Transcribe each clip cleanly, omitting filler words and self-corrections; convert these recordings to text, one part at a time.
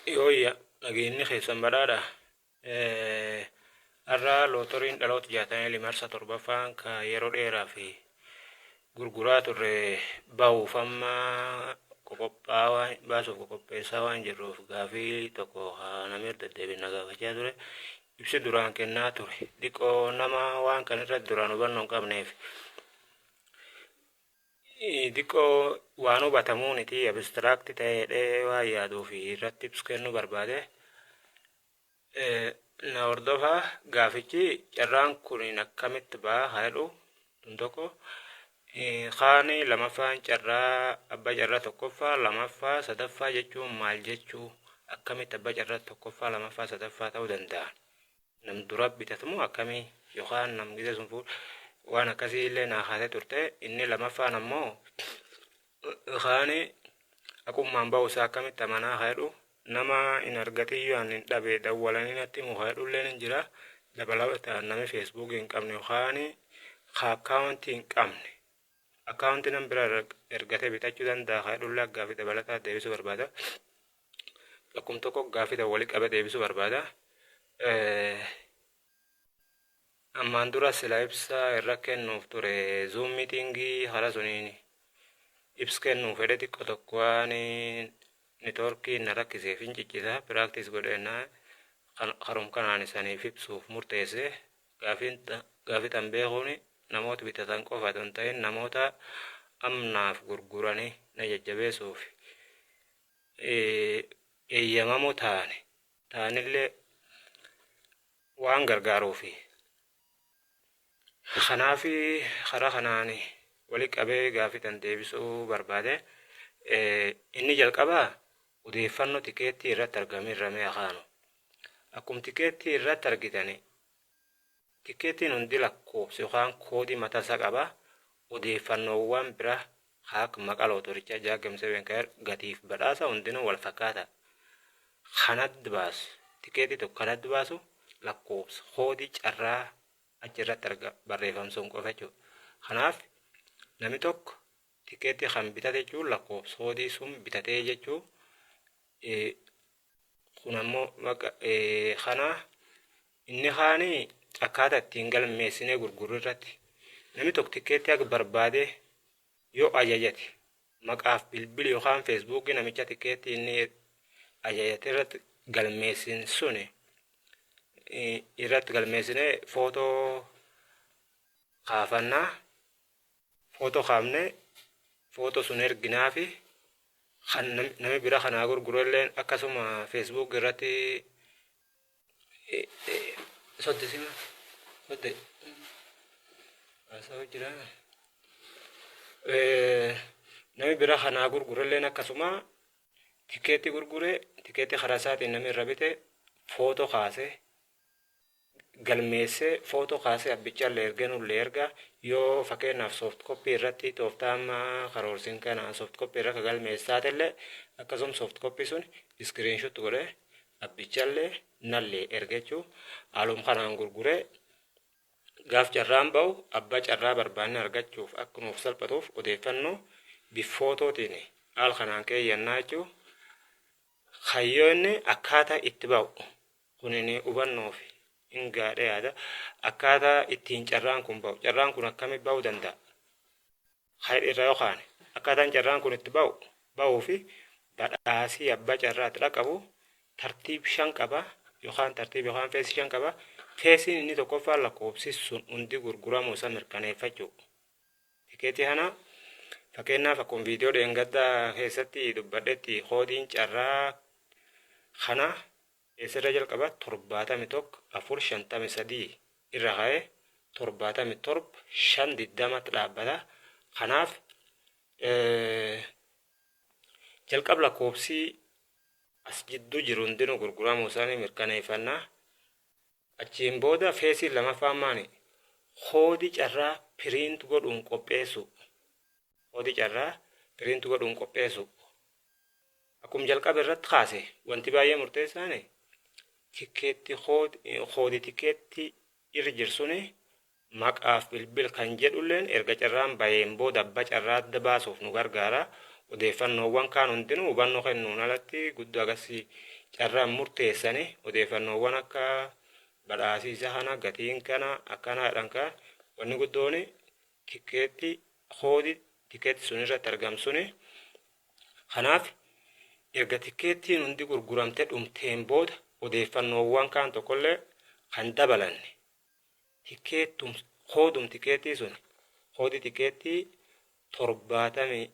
Yooyya nageenyi keessan badhaadha. Har'a lootoriin dhaloota 67ffaan ka yeroo dheeraa fi gurguraa turre bahuuf amma baasuuf qopheessaa waan jirruuf gaafii tokko namni erga deddeebiin gaafachaa ture. Ibsi duraan kennaa ture. Diqoo nama waan kan irratti duraan hubannoo hin qabneef. Diqoo waan hubatamuuniti abistiraakti ta'eedhee waan yaaduu fi irratti ibsu kennuu barbaade. Na hordofaa gaafichi carraan kun akkamitti ba'a haadhu tokko kaani lamaffaan carraa abbaa carraa tokkoffaa lamaffaa sadaffaa jechuun maal jechuu akkamitti abbaa carraa tokkoffaa lamaffaa sadaffaa ta'uu danda'a. Nam dura bitatamu akkamii yookaan nam gise sun waan akkasii illee naa haasee turte inni lamaffaan ammoo kaani akkummaan ba'uusaa akkamitti amanaa haadhu. Nama in argatiyyuu ani dhabe dawwalanii natti muhaadhulleen hin jira dabalataan nami feesbuukii hin qabne yookaan akkaawuntii hin qabne akkaawuntii nam bira ergatee bitachuu danda'a haadhullaa gaafii dabalataa deebisuu barbaada akkuma tokko gaafii dawwalii qabee deebisuu barbaada ammaan dura sila ibsa irra kennuuf ture zuum miitingii haala suniin ibsa kennuuf fedhe xiqqoo tokko waan networkii na rakkisee fi ciccisa practice godheenaa harum kanaan isaniif ibsuuf murteesse gaafii tan beekuun namoota bitatan qofa otoo hin ta'in namoota amnaaf gurguranii na jajjabeessuuf eeyyamamoo ta'anillee waan gargaaruufi kanaaf karaa kanaan walii qabee gaafii tan deebisuu barbaade inni jalqabaa odeeffannoo tikeettii irratti argamirramee akaanu. Akkuma tikeettii irratti argitani tikeettiin hundi lakkoofsa yookaan koodii mataasaa qaba. Odeeffannoowwan bira haak maqaa lootorichaa jaagamsee beenkaar gatiif badhaasa hundinuu wal fakkaata. Kanatti baasu tikeettii tokko kanatti baasu lakkoofsa koodii carraa achirratti barreeffamsuun qofa jechuudha. Kanaaf namni tokko tikeettii kan bitate jechuun lakkoofsa koodii sun bitatee jechuun kun ammoo kana inni kaanii akkaataa ittiin galmeessinee gurguruu irratti namni tokko tikeettii akka barbaade yoo ajajate maqaaf bilbili yookaan feesbuukii namicha tikeettii inni ajajate irratti galmeessin suni irratti galmeessinee footoo kaafannaa footoo kaafnee footoo sun erginaa fi nami bira kanaa gurgurulleen akkasuma feesbuuk irratti soddisima sodde asoo jira nami bira kanaa gurgurulleen akkasuma tikeetti gurgure tikeetti karaa isaatiin nami irra bite footoo kaase galmeesse footoo kaase abbichallee ergenullee erga yoo fakkeenyaaf soft copy irratti tooftaama karoorsin kana soft copy irra galmeessaatellee akkasuma soft copy sun screenshot godhe abbichallee nallee ergechuu haaluma kanaan gurgure gaaf carraan ba'u abbaa carraa barbaanne argachuuf akka nuuf salphatuuf odeeffannoo bifootootiin haal kanaan keeyyannaa jechuu hayyoonni akkaataa itti ba'u kunini hubannoof hin gaadhe yaada akkaataa ittiin carraan kun ba'u carraan kun akkamitti ba'uu danda'a haydhirra yookaan akkaataan carraan kun itti ba'uu fi badhaasii abbaa carraatti dhaqabu tartiib 5 qaba yookaan tartiib yookaan feesii 5 qaba feesiin inni tokkoffaa lakkoofsi sun hundi gurguramuu isa mirkaneeffachuu tikeetii kana fakkeenyaaf akkuma viidiyoo dheengaddaa keessatti dubbadhetti koodiin carraa kana eessirra jalqaba 71 irra ka'ee 77 520 dhaabbata. Kanaaf jalqaba lakkoofsi as jidduu jiru hundinuu gurguramuu isaanii mirkaneeffannaa. Achiin booda feesii lamaffaan maani koodii carraa piriint godhuun qopheessu. Koodii carraa piriint godhuun qopheessu. Akkuma jalqaba irratti kaase wanti baay'ee murteessaani tikeetti koodii tikeetti irra jirsuni maqaaf bilbil kan jedhulleen erga carraan bayeen booda abbaa carraa adda baasuuf nu gargaara. odeeffannoowwan kaan hundinuu hubannoo kennuun alatti guddoo agarsiisa. Carraan murteessanii odeeffannoowwan akka badhaasiisa kana gatiin kana akkanaadhaan kan wanni guddoon tikeetti hoodii tikeetti sun irratti argamsuni. Kanaaf erga tikeettiin hundi gurguramtee dhumteen booda odeeffannoowwan kaan tokkollee kan dabalanne hoodum tikeettii sun hoodii tikeettii 71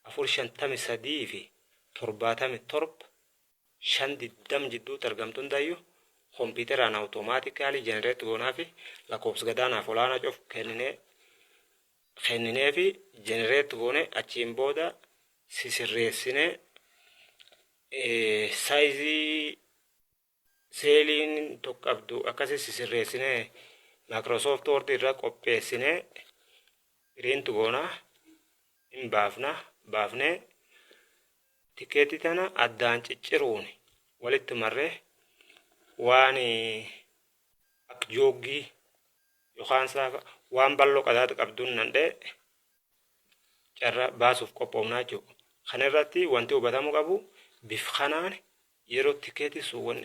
453 fi 77 520 jidduutti argamtuun dayyuu kompiitaraan awutomaatikaalii jenereetti goonaa fi lakkoofsa gadaanaaf olaanaa cuuf kenninee fi jenereetti goone achiin booda sisirreessinee saayizii seeliin tokko qabdu akkasii sisirreessinee Microsoft Word irra qopheessinee piriint goonaa hin baafnee tikeetii tana addaan cicciruun walitti marree waan akka jooggii yookaan saafa waan bal'oo qadaada qabduun nandhee carra baasuuf qophoofnaa jiru. Kana irratti wanti hubatamuu qabu bifa kanaan yeroo tikeetii sun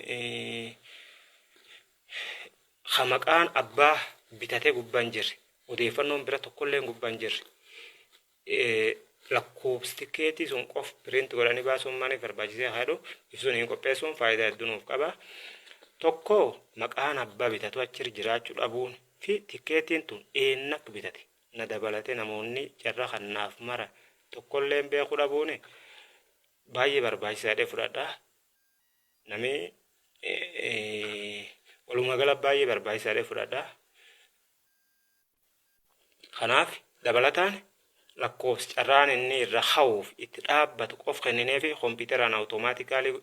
maqaan abbaa bitatee gubbaan jirre odeeffannoon bira tokkollee gubbaan jirre lakkoofsi tikeetii sun qof piriint godhanii baasuun maaliif barbaachisee haadhu ibsuun hin qopheessuun faayidaa hedduu nuuf qaba. Tokko maqaan abbaa bitatu achirra jiraachuu dhabuun fi tikeetiin tun eenyutu bitate na dabalatee namoonni carra kanaaf mara tokkollee beekuu dhabuun baay'ee barbaachisaadha fudhadhaa. Namni walumaa gala baay'ee barbaachisaadha fudhadhaa. Kanaaf dabalataan lakkoofsi carraan inni irra hawuuf itti dhaabbatu qof kenninee fi kompiitaraan awutomaatikaalii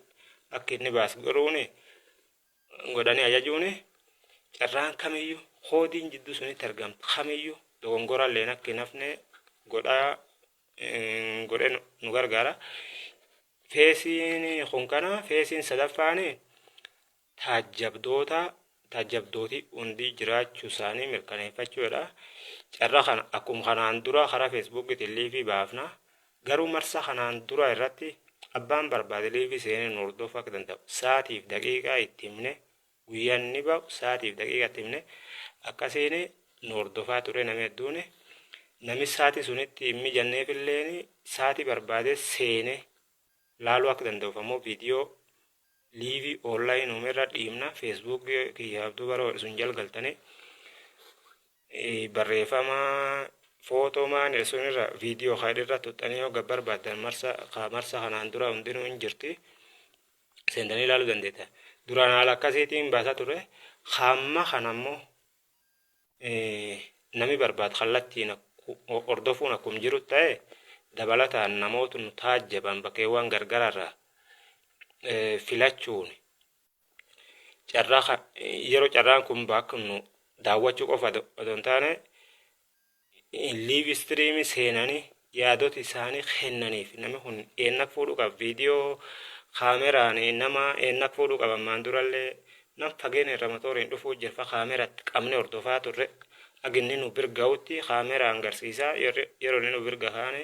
akka inni baasu godhanii ajajuun carraan kamiyyuu hoodiin jidduu sunitti argamtu kamiyyuu dogongoraallee akka hin hafne godhee nu gargaara. Feesiin kun kana feesiin sadaffaan taajjabdootii hundi jiraachuu isaanii mirkaneeffachuudha. Carra kana akkuma kanaan dura karaa feesbuukiitiin liivii baafna. Garuu marsa kanaan dura irratti abbaan barbaade liivii seenee hordofuu akka danda'u sa'aatiif daqiiqaa itti himne guyyaan ni ba'u sa'aatiif daqiiqaa itti himne akkasiin hordofaa ture namni hedduun namni sa'aatii sunitti hin mijanneefillee sa'aatii barbaade seenee laaluu akka danda'uuf ammoo viidiyoo liivii oonlaayinii uumerra dhiibna feesbuukii kiyyaabduu bara sun jalgaltanii barreeffama footoo maanil sunirra viidiyoo kaadhirra tuxxanii yoo barbaadan marsa kanaan dura hundinuu hin jirti seentanii ilaaluu dandeetta. Duraan haala akkasiitiin baasaa ture hamma kanammoo namni barbaadu kallattiin hordofuun akkuma jiru ta'e dabalataan namoota nu taajjaban bakkeewwan gargaraarraa filachuun yeroo carraan kun bakka nu daawwachuu qofa otoo hin taane liiv istiriimii seenanii yaadota isaanii kennaniif namni kun eennak fuudhuu qaba viidiyoo kaameraan nama eennak fuudhuu qaba ammaan durallee nam fageenya irra motoriin dhufuu jirfa kaameratti qabne hordofaa turre aginni nu birga'utti kaameraan agarsiisaa yeroo inni nu birga kaane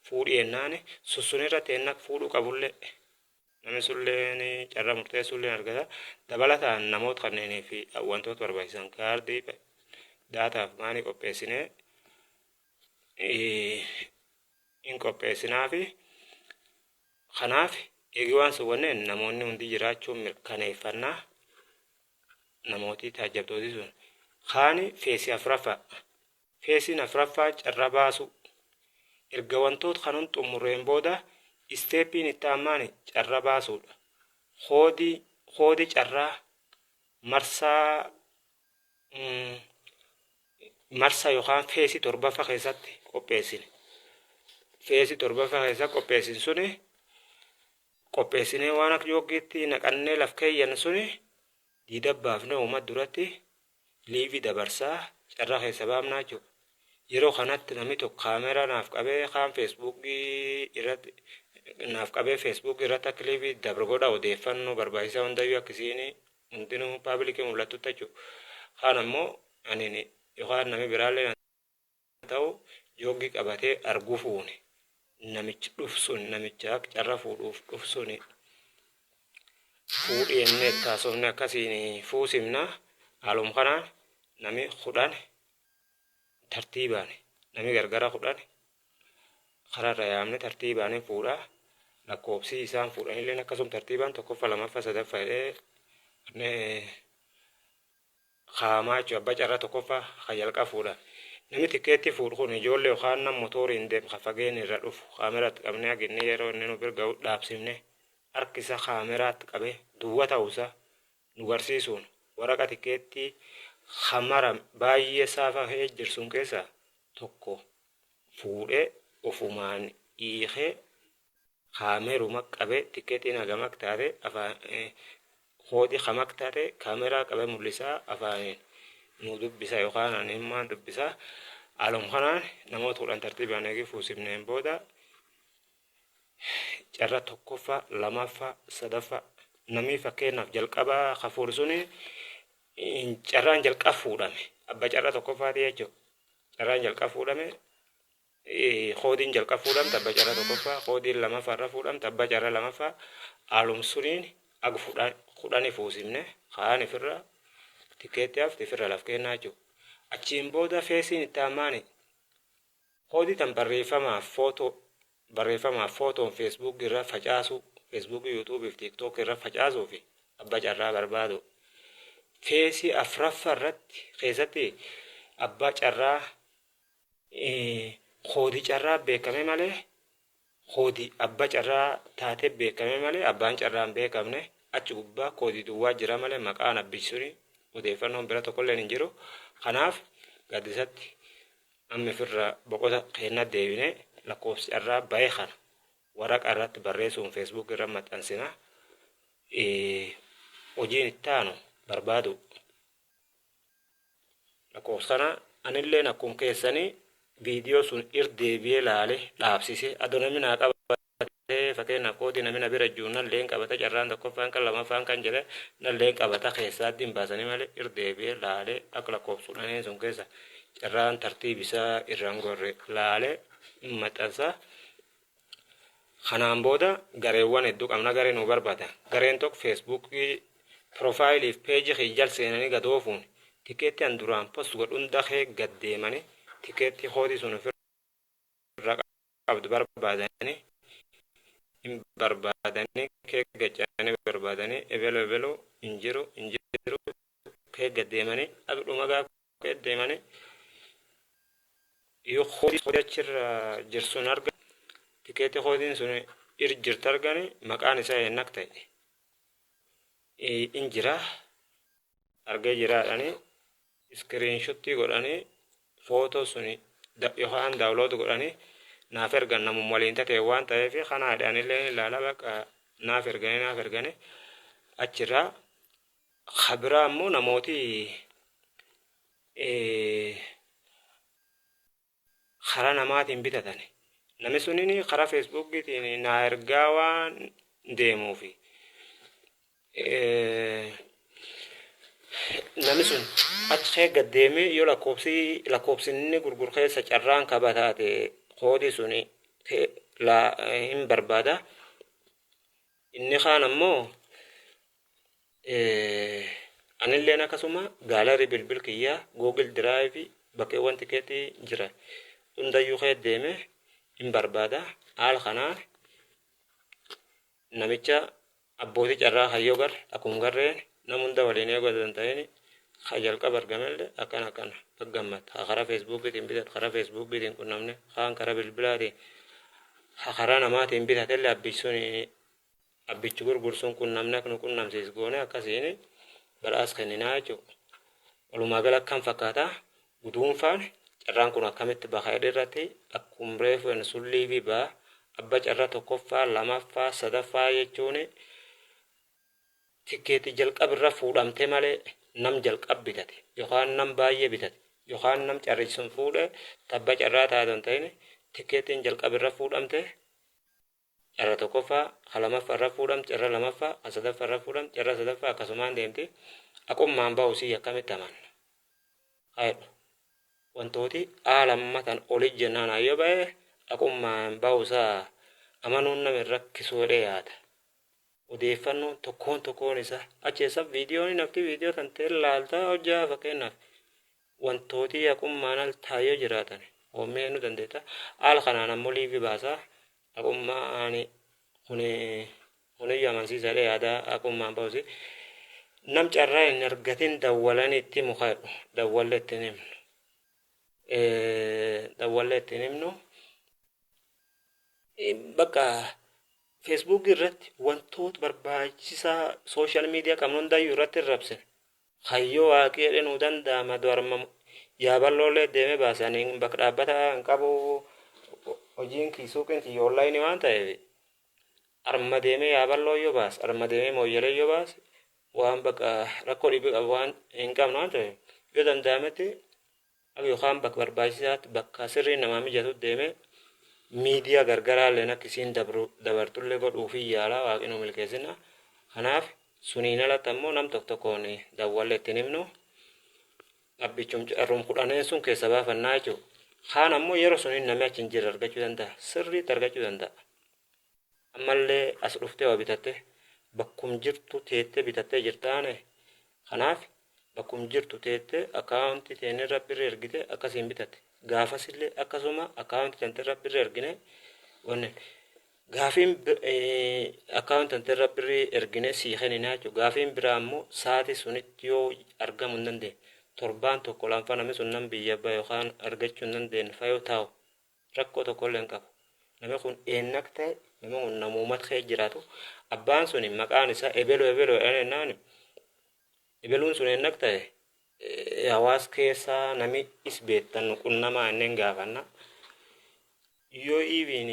fuudhii ennaan sussunirratti eennak fuudhuu qabullee namni sullee carra murteessullee argata. Dabalataan namoota kanneenii fi wantoota barbaachisan kaardii daataaf maanii qopheessinee hin qopheessinaa fi kanaaf eegi waan suwwanneen namoonni hundi jiraachuun mirkaneeffannaa namootii taajjabtooti sun kaani feesii afuraffaa feesiin afuraffaa carra baasu erga wantoota kanuun xumurreen booda isteeppiin itti ammaani carra baasuudha. Hoodii carraa marsaa yookaan feesii torbaffaa keessatti qopheessine. Feesii torbaffaa keessatti qopheessin suni qopheessinee waan akka yookiitti naqannee laf keeyyan suni diidabbaafne uummata duratti liivii dabarsaa carraa keessa baafnaa jechuudha. Yeroo kanatti namni tokko kaameraa naaf qabee kaan feesbuukii irratti naaf qabee feesbuukii irratti akka liivii dabar godha odeeffannoo barbaachisaa hundayyuu akkasiin hundinuu paabilikii mul'atu jechuudha. Kaan ammoo yookaan namni biraallee ta'u joogii qabatee arguu fuune namichi dhufsun namicha carra fuudhuuf dhufsun fuudhii inni taasofne akkasiin fuusimna haalum kanaan nami kudhan tartiibaan nami gargara kudhan kararra yaamne tartiibaan fuudha lakkoobsi isaan fuudhanillee akkasum tartiibaan tokkoffaa lammaffaa sadaffaa jedhee khaamaa jechuun abbaa carraa tokkoffaa jalqaba fuudha. Nami tikeetti fuudhu kun ijoollee yookaan nama motoriin deemu fageen irra dhufu kaameraatti qabnee aginnee yeroo inni nu bira ga'u dhaabsifne harkisa kaameraatti qabee duwwa ta'uusaa nu barsiisuun waraqa tikeetti hamara baay'ee saafa jirsun keessaa tokko fuudhee ofumaan hiikee kaameruma qabee tikeettiin hagamak taate afaan hoodii hamak taate kaameraa qabee mul'isaa afaaniin nu dubbisa yookaan animmaan dubbisa haalum kanaan namoota kudhan tartiibaan eegi fuusifneen booda carra tokkoffaa lamaffaa sadaffaa namni fakkeenyaaf jalqabaa hafuur suni carraan jalqaba fuudhame abba carra tokkoffaati jechuudha carraan jalqaba fuudhame hoodiin jalqaba fuudhamte abba carra tokkoffaa hoodiin lamaffaarra fuudhamte abba carra lamaffaa haalum suniin ag kudhani fuusifne kaan ifirra tikeettiyaaf ifirra laf kennaa jiru achiin booda feesiin itti ammaani hoodii tan barreeffamaaf footoon feesbuuk irra facaasu feesbuuk yuutuub fi tiiktook irra facaasuu fi abba carraa barbaadu feesii afraffaa irratti keessatti abbaa carraa hoodii carraa beekame malee hoodii abba carraa taatee beekame malee abbaan carraan beekamne achi gubbaa koodii duwwaa jira malee maqaan abbisuun odeeffannoon bira tokkolleen hin jiru kanaaf gaddisatti amma firra boqota keenna deebine lakkoofsi carraa bahee kana waraqa irratti barreessuun feesbuuk irra maxxansina hojiin itti aanu barbaadu lakkoofsa kana anilleen akkuma keessanii viidiyoo sun irdeebi'ee laale dhaabsise adonami naa qabatee fakkeenyaaf koodii namni na bira jiru nalleen qabata carraan tokkoffaan kan lamaffaan kan jedhe nalleen qabata keessaatti hin baasanii malee irdeebi'ee laale akka lakkoofsuudhaan sun keessa carraan tartiibisaa irraan gorre laale maxxansa. Kanaan booda gareewwan hedduu qabna garee nu barbaada gareen tokko feesbuukii piroofaayiliif peejii hiijjal seenanii gadoofuun tikeetti an duraan post godhuun dahee gad deemanii tikeetti hoodii sun ofirra qabdu barbaadanii hin barbaadanii kee gaccaanii barbaadanii ebelo injiru kee gad deemanii adudhuma gaafa deemanii yoo hoodii achirra jirsun arga tikeetti hoodiin sun jirtu arganii maqaan isaa eennak ta'e injira argee jiraadhanii iskiriinshottii godhanii footoo suni yookaan daawlood godhanii naaf ergan namum waliin ta'e waan ta'eef kanaadhaanillee ilaala bakka naaf erganii achirraa khabiraa immoo namooti karaa namaatiin bitatani namni suniin karaa feesbuukiitiin naa ergaa waan deemuufi namni sun achi gad deemee yoo lakkoofsinni gurgurkeessa carraan qabataate koodii suni hin barbaada inni kaan ammoo anilleen akkasuma gaalarii bilbil kiyyaa googil diraayivi bakkeewwan tikeetii jira hundayyuu kee deeme hin barbaada haala kanaan namicha abbootii carraa hayyoo gar akkuma garreen namunda waliin eegatan ta'ini jalqaba argamellee akkana baggammat karaa feesbuukiitiin bitat karaa feesbuukiitiin qunnamne kaan karaa bilbilaatiin karaa namaatiin bitatellee abbichi gurgursuun qunnamne akka nu qunnamsiis goone akkasiin badhaasa kenninaa jechuudha. Walumaa gala akkam fakkaata guduunfaan carraan kun akkamitti bahaa irratti akkuma reefu sullii fi baa abba carraa tokkoffaa lamaffaa sadaffaa jechuun tikeetii jalqabirra fuudhamte malee nam jalqab bitate yookaan nam baay'ee bitate yookaan nam carrisun fuudhe tabba carraa taatan ta'in tikeetiin jalqabirra fuudhamte carra tokkoffaa lamaffaarra fuudhamte carra lamaffaa sadaffaarra fuudhamte carra sadaffaa akkasumaan deemti aqummaan ba'usii akkamitti amanna haydhu wantooti haala ammatan oli jennaan hayyoo ba'ee Aqummaan ba'uusaa amanuun nama hin rakkisuudhee yaada. Odeeffannoo tokkoon isaa acheessa viidiyoon nafti viidiyoo tan ta'e laaltaa hojjaa fakkeenyaaf wantooti aqummaan al taayyoo jiraatan oomishee nu dandeetta. Haala kanaan ammoo liivi baasaa aqummaan kuni amansiisaadha yaada aqummaan ba'uusi. Nam carraa hin argatin dawwalan itti mukaadhu dawwalle ittiin himnu. Dawwalle ittiin himnu bakka Facebook irratti wantoota barbaachisaa social media qabnu hundayyuu irratti rabsin. Hayyoo waaqii jedhanii danda'ama dormamu yaaballoollee deemee baasanii bakka dhaabbata hin qabu hojiin kiisuu keenti online waan ta'eef arma deemee yaaballoo yoo baas arma deemee mooyyalee yoo baas waan bakka rakkoo dhibii qabu waan hin qabnu waan ta'eef yoo danda'ametti yookaan bakka barbaachisaatti bakka sirrii namaa mijatu deemee miidiyaa gargaraallee akkasiin dabartullee godhuufi yaalaa waaqni milkeessina. Kanaaf suniin alatti ammoo nam tokkoon dawwalle ittiin himnu abbichum carruum kudhaneen sun keessa baafannaa jechuudha. Kaan ammoo yeroo suniin namni achi hin jirre argachuu danda'a. Sirriitti argachuu danda'a. Ammallee as dhuftee waa bitatte bakkum jirtu teettee bitattee jirtaane. Kanaaf bakkum jirtu teettee akkaawuntii teenirra birrii ergite akkasiin bitatte. Gaafasillee akkasuma akkaawuntii tantirra birrii ergine wanneen. Gaafiin akkaawuntii tantirra birrii ergine sii kenninaa jechuudha. Gaafiin biraa ammoo sa'aatii sunitti yoo argamuu hin dandeenye. Torbaan tokko lamfa namni sun nam biyya ba'a yookaan argachuu hin dandeenye fayyoo taa'u rakkoo tokkollee hin qabu. Namni kun eennak ta'e namni kun namuumat kee jiraatu abbaan suni maqaan isaa ebeloo jedhanii ebeluun sun eennak ta'e hawaas keessaa nami is beektan qunnamaa inneen gaafanna. Yoo iibiin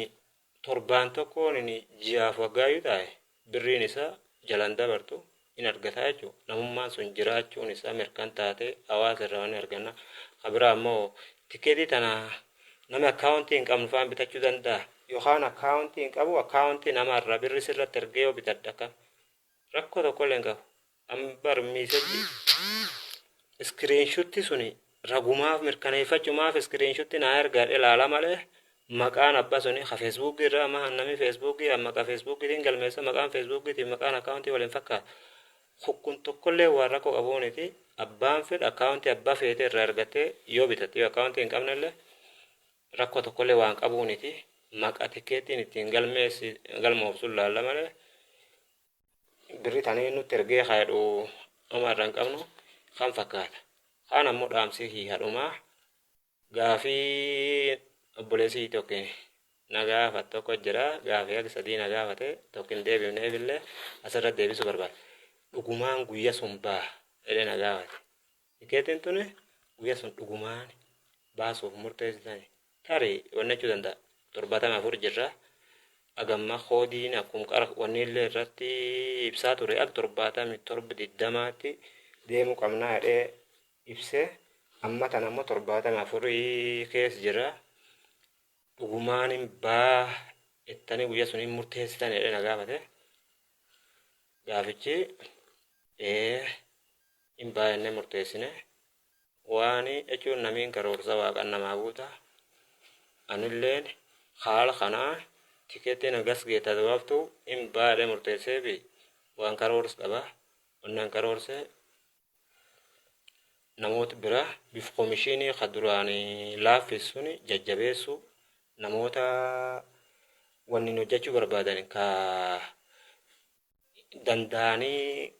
torbaan tokkoon ji'aaf waggaayyuu taa'e birriin isaa jalan dabartu in argataa jechuudha. Namummaan sun jiraachuun isaa mirkan taate hawaasa irraa waan arganna. Kabiraa ammoo tikeetii tana nami akkaawuntii hin qabnu fa'aan bitachuu danda'a. Yookaan akkaawuntii hin qabu akkaawuntii namaarraa birri sirratti ergee yoo bitadha akka rakkoo tokkollee hin qabu. Ambar miisetti iskiriinshutti suni ragumaaf mirkaneeffachumaaf iskiriinshutti naa ergaadhe ilaala malee maqaan abbaa suni ha feesbuukii irraa amma namni feesbuukii maqaa feesbuukiitiin galmeessa maqaan feesbuukiitiin maqaan akkaawuntii waliin fakkaata. Hukkun tokkollee waan rakkoo qabuuniti abbaan fedha akkaawuntii abbaa feetee irraa ergattee yoo bitatte yoo akkaawuntii hin qabnellee rakkoo tokkollee waan qabuuniti maqaa tikeettiin ittiin galmoofsuun laalla malee birri tanii nutti ergee haadhu omarra hin qabnu kan fakkaata. Kaan ammoo dhaamsii haadhumaa gaafii obboleessii tokko nagaafate tokko jira gaafii akka sadii nagaafate tokko hin deebifneefillee asirratti deebisuu barbaada. Dhugumaan guyyaa sun baa jedhee nagaafate. Tikeettiin tuni guyyaa sun dhugumaan baasuuf murteessitani. Tarii wannachuu danda'a. 74 jirra. Agamma hoodiin akkuma qara wannillee irratti ibsaa ture akka 77 20tti deemuu qabnaa jedhee ibsee amma tan ammoo 74 keessa jira. Dhugumaan baa ittanii guyyaa suniin murteessitan jedhee nagaafate. Gaafichi hin baay'inne murteessine waan jechuun namiin karoorsa waaqan namaa guuta. Anilleen haala kanaa tikeettiin agas geetaa dabaaftu hin baay'ee murteessee fi waan karoorsa qaba. Wannaan karoorsee namoota bira bifa koomishinii kaduraanii laaffisuun jajjabeessu namoota wanni hojjechuu barbaadan ka danda'anii